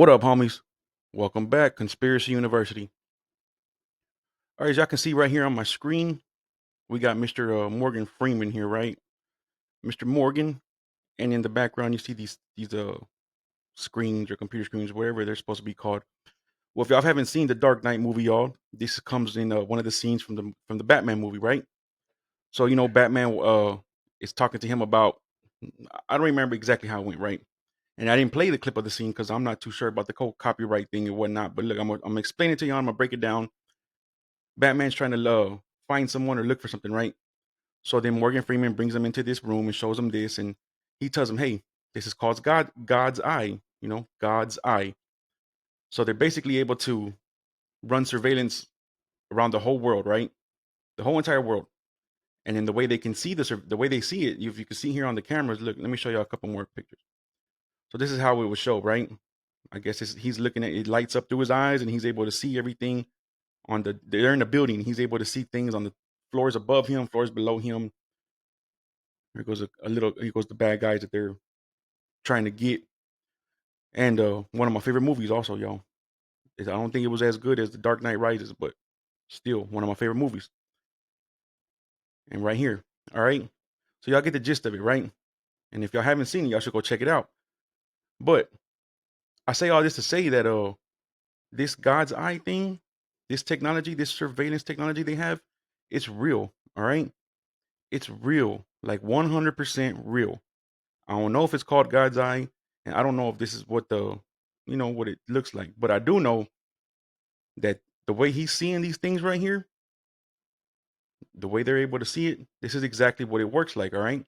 What up, homies? Welcome back, Conspiracy University. All right, as y'all can see right here on my screen, we got Mr. Morgan Freeman here, right? Mr. Morgan, and in the background, you see these screens or computer screens, whatever they're supposed to be called. Well, if y'all haven't seen the Dark Knight movie, y'all, this comes in one of the scenes from the Batman movie, right? So Batman is talking to him about. I don't remember exactly how it went, right? And I didn't play the clip of the scene because I'm not too sure about the whole copyright thing and whatnot. But look, I'm gonna explain it to you. I'm gonna break it down. Batman's trying to find someone or look for something, right? So then Morgan Freeman brings him into this room and shows him this, and he tells him, "Hey, this is called God's eye. God's eye." So they're basically able to run surveillance around the whole world, right? The whole entire world. And then the way they can see the way they see it, if you can see here on the cameras, look, let me show you a couple more pictures. So this is how it would show, right? I guess he's looking at it, lights up through his eyes, and he's able to see everything they're in the building. He's able to see things on the floors above him, floors below him. Here goes here goes the bad guys that they're trying to get. And one of my favorite movies also, y'all. I don't think it was as good as The Dark Knight Rises, but still one of my favorite movies. And right here. All right. So y'all get the gist of it, right? And if y'all haven't seen it, y'all should go check it out. But I say all this to say that this God's eye thing, this technology, this surveillance technology they have, it's real. All right. It's real. Like 100% real. I don't know if it's called God's eye, and I don't know if this is what it looks like. But I do know that the way he's seeing these things right here, the way they're able to see it, this is exactly what it works like. All right,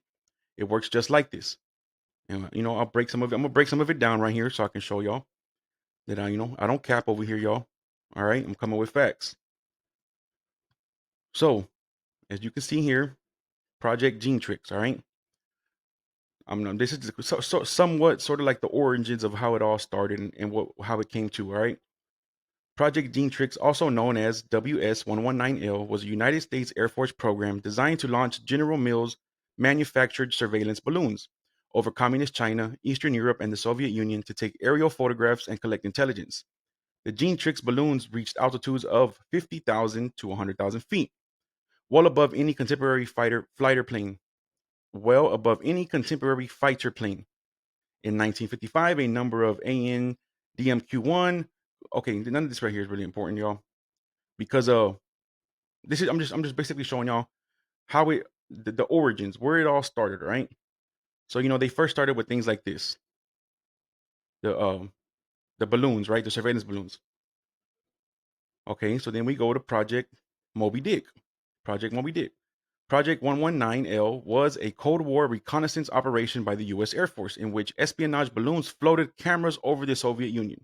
it works just like this. And I'll break some of it. I'm gonna break some of it down right here so I can show y'all that I don't cap over here, y'all. All right, I'm coming with facts. So as you can see here, Project Gene Tricks. All right. This is somewhat sort of like the origins of how it all started and how it came to. All right. Project Gentrix, also known as WS-119L, was a United States Air Force program designed to launch General Mills manufactured surveillance balloons over communist China, Eastern Europe, and the Soviet Union to take aerial photographs and collect intelligence. The Gentrix balloons reached altitudes of 50,000 to 100,000 feet, well above any contemporary fighter plane. Well above any contemporary fighter plane. In 1955, a number of AN-DMQ-1. Okay, none of this right here is really important, y'all, because this is I'm just basically showing y'all how the origins, where it all started, right? So they first started with things like this, the the balloons, right? The surveillance balloons. Okay, so then we go to Project Moby Dick. Project Moby Dick. Project 119L was a Cold War reconnaissance operation by the US Air Force in which espionage balloons floated cameras over the Soviet Union.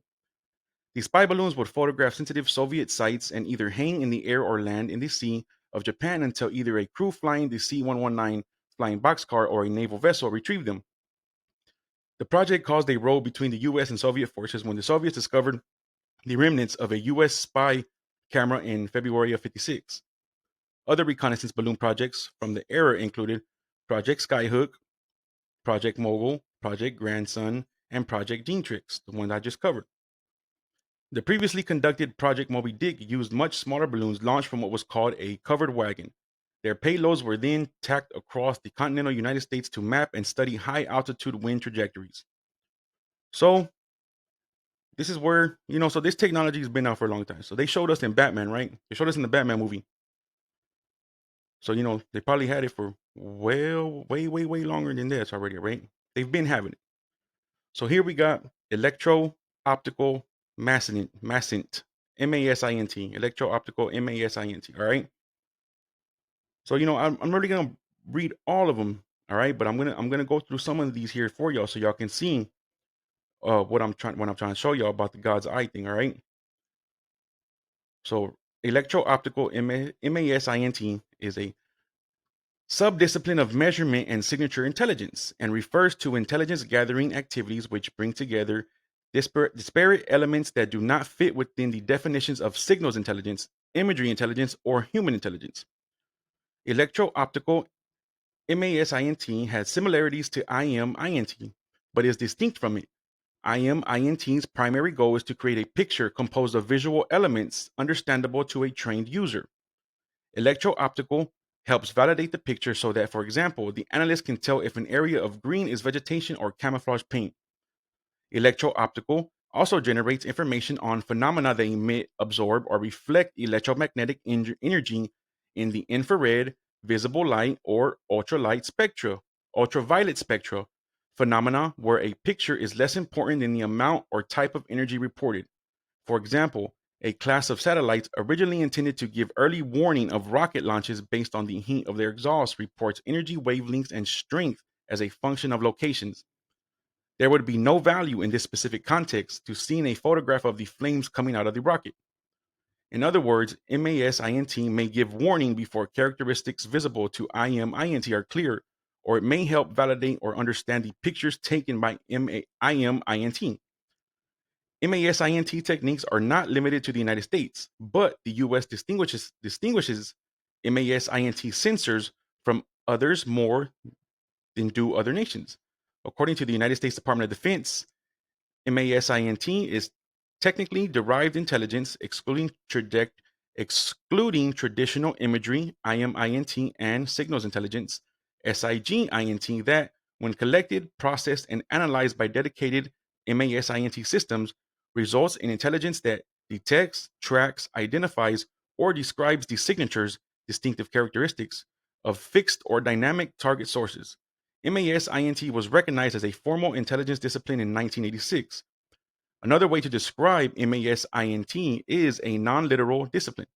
The spy balloons would photograph sensitive Soviet sites and either hang in the air or land in the sea of Japan until either a crew flying the C-119 flying boxcar or a naval vessel retrieved them. The project caused a row between the US and Soviet forces when the Soviets discovered the remnants of a US spy camera in February of 56. Other reconnaissance balloon projects from the era included Project Skyhook, Project Mogul, Project Grandson, and Project Gentrix, the one I just covered. The previously conducted Project Moby Dick used much smaller balloons launched from what was called a covered wagon. Their payloads were then tacked across the continental United States to map and study high altitude wind trajectories. So, this is where, so this technology has been out for a long time. So, they showed us in Batman, right? They showed us in the Batman movie. So, they probably had it for well, way, way, way longer than this already, right? They've been having it. So, here we got electro optical masint, MASINT, electro optical MASINT. All right. So I'm really gonna read all of them. All right, but I'm gonna go through some of these here for y'all so y'all can see what I'm trying to show y'all about the God's eye thing. All right. So electro optical MASINT is a subdiscipline of measurement and signature intelligence and refers to intelligence gathering activities which bring together disparate elements that do not fit within the definitions of signals intelligence, imagery intelligence, or human intelligence. Electro optical MASINT has similarities to IMINT, but is distinct from it. IMINT's primary goal is to create a picture composed of visual elements understandable to a trained user. Electro-optical helps validate the picture so that, for example, the analyst can tell if an area of green is vegetation or camouflage paint. Electro-optical also generates information on phenomena that emit, absorb, or reflect electromagnetic energy in the infrared, visible light, or ultraviolet spectra, phenomena where a picture is less important than the amount or type of energy reported. For example, a class of satellites originally intended to give early warning of rocket launches based on the heat of their exhaust reports energy wavelengths and strength as a function of locations. There would be no value in this specific context to seeing a photograph of the flames coming out of the rocket. In other words, MASINT may give warning before characteristics visible to IMINT are clear, or it may help validate or understand the pictures taken by IMINT. MASINT techniques are not limited to the United States, but the US distinguishes MASINT sensors from others more than do other nations. According to the United States Department of Defense, MASINT is technically derived intelligence, excluding traditional imagery, IMINT, and signals intelligence, SIGINT, that, when collected, processed, and analyzed by dedicated MASINT systems, results in intelligence that detects, tracks, identifies, or describes the signatures, distinctive characteristics, of fixed or dynamic target sources. MASINT was recognized as a formal intelligence discipline in 1986. Another way to describe MASINT is a non literal discipline.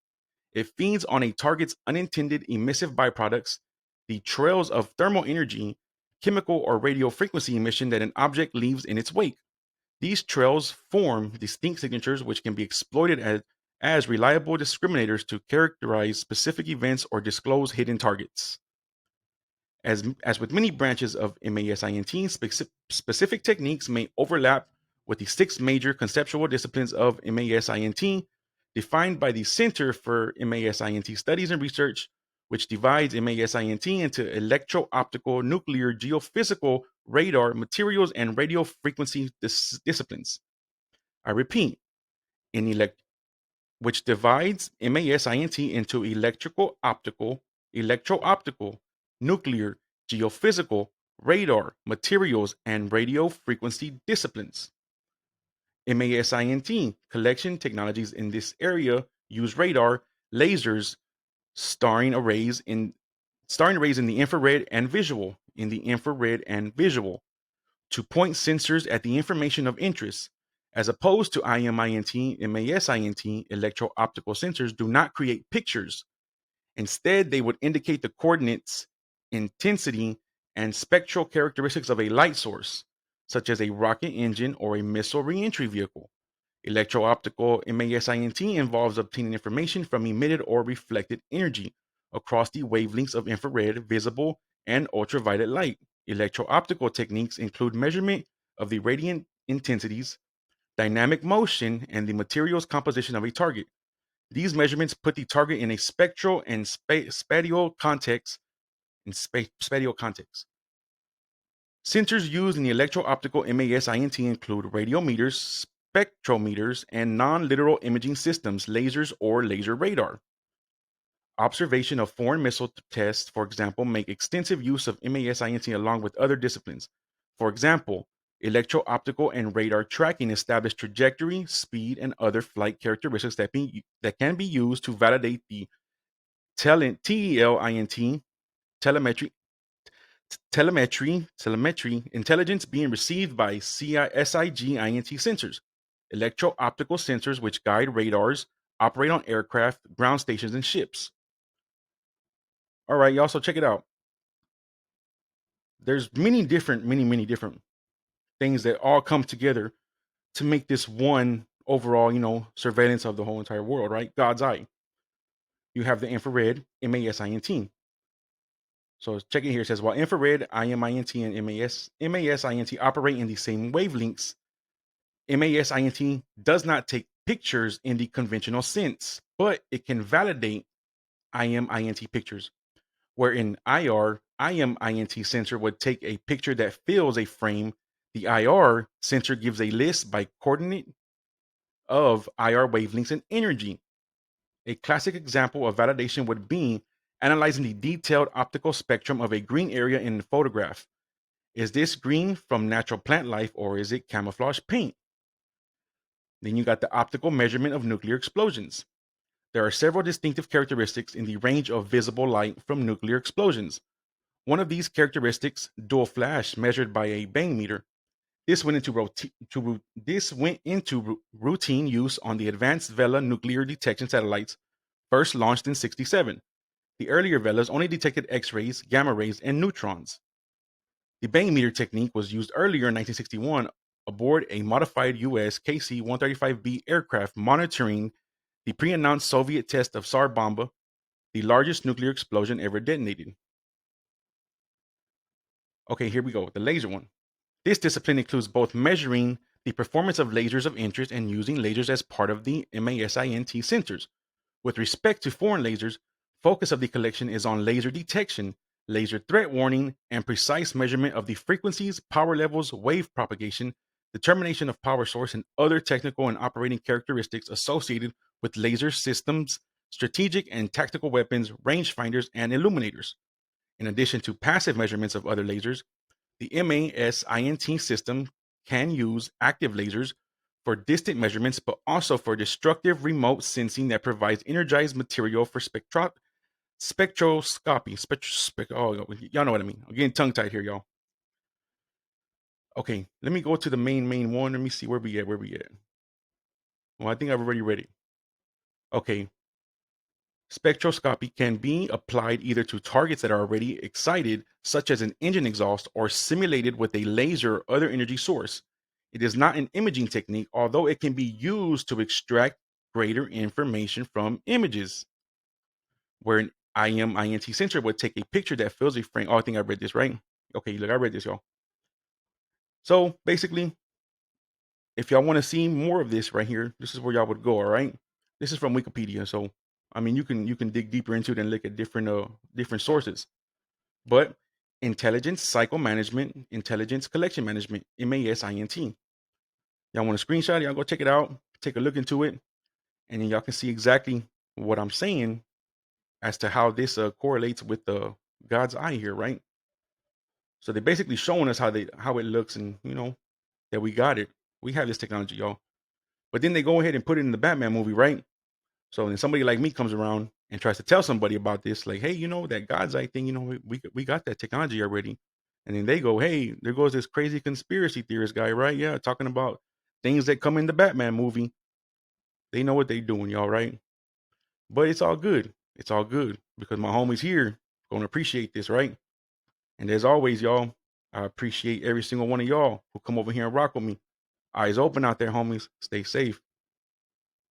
It feeds on a target's unintended emissive byproducts, the trails of thermal energy, chemical, or radio frequency emission that an object leaves in its wake. These trails form distinct signatures which can be exploited as reliable discriminators to characterize specific events or disclose hidden targets. As with many branches of MASINT, specific techniques may overlap with the six major conceptual disciplines of MASINT, defined by the Center for MASINT Studies and Research, which divides MASINT into electro-optical, nuclear, geophysical, radar, materials, and radio frequency disciplines. I repeat, in which divides MASINT into electrical optical, electro-optical, nuclear, geophysical, radar, materials, and radio frequency disciplines. MASINT collection technologies in this area use radar, lasers, starring arrays in the infrared and visual, to point sensors at the information of interest, as opposed to IMINT and MASINT. Electro-optical sensors do not create pictures. Instead, they would indicate the coordinates, intensity, and spectral characteristics of a light source, such as a rocket engine or a missile reentry vehicle. Electro-optical MASINT involves obtaining information from emitted or reflected energy across the wavelengths of infrared, visible, and ultraviolet light. Electro-optical techniques include measurement of the radiant intensities, dynamic motion, and the materials composition of a target. These measurements put the target in a spectral and spatial context. Sensors used in the electro-optical MASINT include radiometers, spectrometers, and non-literal imaging systems, lasers, or laser radar. Observation of foreign missile tests, for example, make extensive use of MASINT along with other disciplines. For example, electro-optical and radar tracking establish trajectory, speed, and other flight characteristics that can be used to validate the TELINT telemetry intelligence being received by SIGINT sensors. Electro-optical sensors which guide radars operate on aircraft, ground stations, and ships. All right, y'all. So check it out. There's many different things that all come together to make this one overall, surveillance of the whole entire world, right? God's eye. You have the infrared, MASINT. So check it here. It says while infrared, IMINT, and MASINT operate in the same wavelengths, MASINT does not take pictures in the conventional sense, but it can validate IMINT pictures, where in IR, IMINT sensor would take a picture that fills a frame The IR sensor gives a list by coordinate of IR wavelengths and energy. A classic example of validation would be analyzing the detailed optical spectrum of a green area in a photograph. Is this green from natural plant life or is it camouflage paint? Then you got the optical measurement of nuclear explosions. There are several distinctive characteristics in the range of visible light from nuclear explosions. One of these characteristics, dual flash, measured by a bang meter. This went into routine use on the advanced Vela nuclear detection satellites, first launched in '67. The earlier Velas only detected X-rays, gamma rays, and neutrons. The bang meter technique was used earlier in 1961 aboard a modified US KC-135B aircraft monitoring the pre-announced Soviet test of Tsar Bomba, the largest nuclear explosion ever detonated. Okay, here we go. The laser one. This discipline includes both measuring the performance of lasers of interest and using lasers as part of the MASINT sensors. With respect to foreign lasers, focus of the collection is on laser detection, laser threat warning, and precise measurement of the frequencies, power levels, wave propagation, determination of power source, and other technical and operating characteristics associated with laser systems, strategic and tactical weapons, rangefinders, and illuminators. In addition to passive measurements of other lasers, the MASINT system can use active lasers for distant measurements, but also for destructive remote sensing that provides energized material for spectroscopy. Oh, y'all know what I mean. I'm getting tongue tied here, y'all. Okay, let me go to the main one. Let me see where we at. Where we at? Well, I think I've already read it. Okay, spectroscopy can be applied either to targets that are already excited, such as an engine exhaust, or simulated with a laser or other energy source. It is not an imaging technique, although it can be used to extract greater information from images. Where an IMINT sensor would take a picture that fills a frame. Oh, I think I read this right. Okay, look, I read this, y'all. So basically, if y'all want to see more of this right here, this is where y'all would go. All right, this is from Wikipedia. So I mean, you can dig deeper into it and look at different sources. But intelligence cycle management, intelligence collection management, MASINT. Y'all want to screenshot it? Y'all go check it out, take a look into it, and then y'all can see exactly what I'm saying as to how this correlates with the God's eye here, right? So they're basically showing us how it looks, and that we got it. We have this technology, y'all. But then they go ahead and put it in the Batman movie, right? So then somebody like me comes around and tries to tell somebody about this, like, hey, that God's eye thing, we got that technology already. And then they go, hey, there goes this crazy conspiracy theorist guy, right? Yeah, talking about things that come in the Batman movie. They know what they doing, y'all, right? But it's all good. It's all good because my homies here gonna appreciate this, right? And as always, y'all, I appreciate every single one of y'all who come over here and rock with me. Eyes open out there, homies. Stay safe.